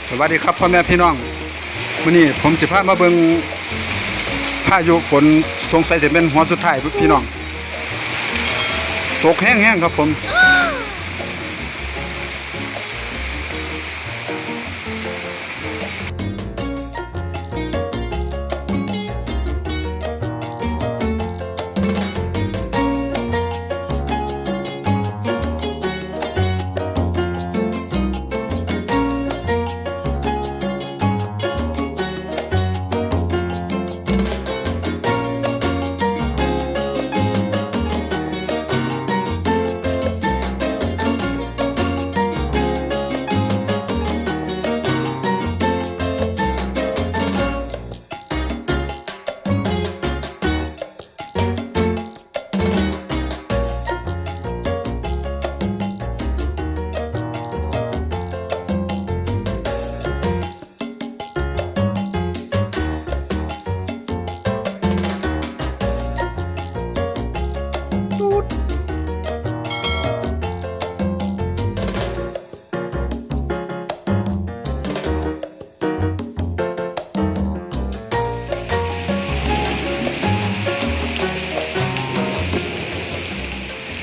สวัสดีครับพ่อแม่พี่น้องวันนี้ผมจะพามาเบิ่งพายุฝนสงสัยจะเป็นหัวสุดท้ายพี่น้องตกแห้งๆครับผม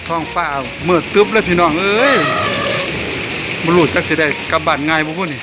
ท้องฟ้ามืดตึ๊บเลยพี่น้องเอ้ยบรรลุจักสิได้กลับบ้านง่ายบ่พุ่นนี่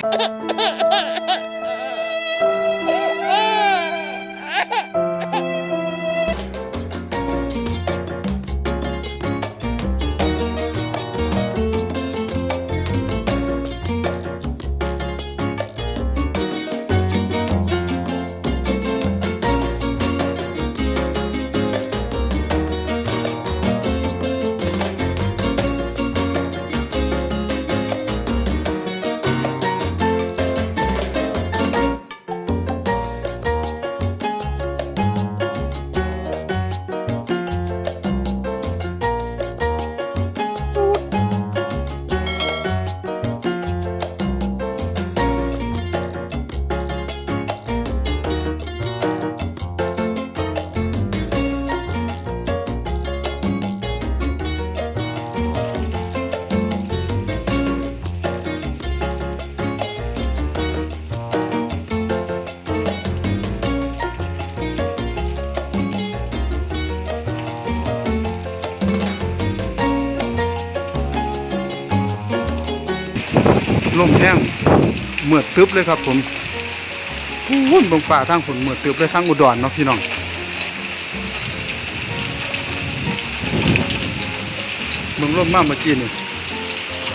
ลมแห้งมืดตึ๊บเลยครับผมวุ่นบงฟ้าทางฝนมืดตึ๊บเลยทางอุดรเนาะพี่น้องเมืองลมมากเมื่อกี้นี่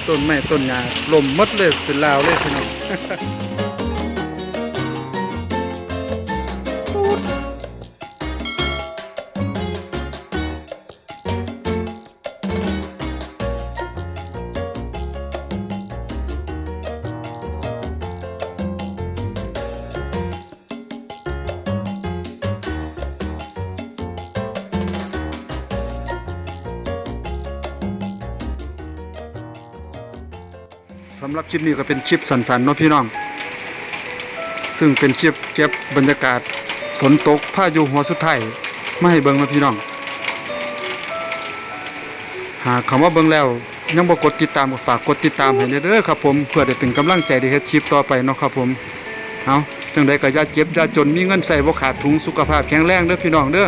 ต้นไม้ต้นหญ้าลมมดเลยเป็นลาวเลยพี่น้องสำหรับคลิปนี้ก็เป็นคลิปสั้นๆเนาะพี่น้องซึ่งเป็นคลิปเก็บบรรยากาศฝนตกพายุหัวสุดท้ายมาให้เบิ่งเนาะพี่น้องหากคำว่าเบิ่งแล้วยังบ่กดติดตามก็ฝากกดติดตามให้เด้อครับผมเพื่อได้เป็นกำลังใจในเฮ็ดคลิปต่อไปเนาะครับผมเอาจังใดก็อย่าเจ็บอย่าจนมีเงินใส่บ่ขาดถุงสุขภาพแข็งแรงเด้อพี่น้องเด้อ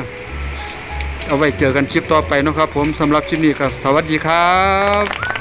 เอาไว้เจอกันคลิปต่อไปเนาะครับผมสำหรับคลิปนี้ก็สวัสดีครับ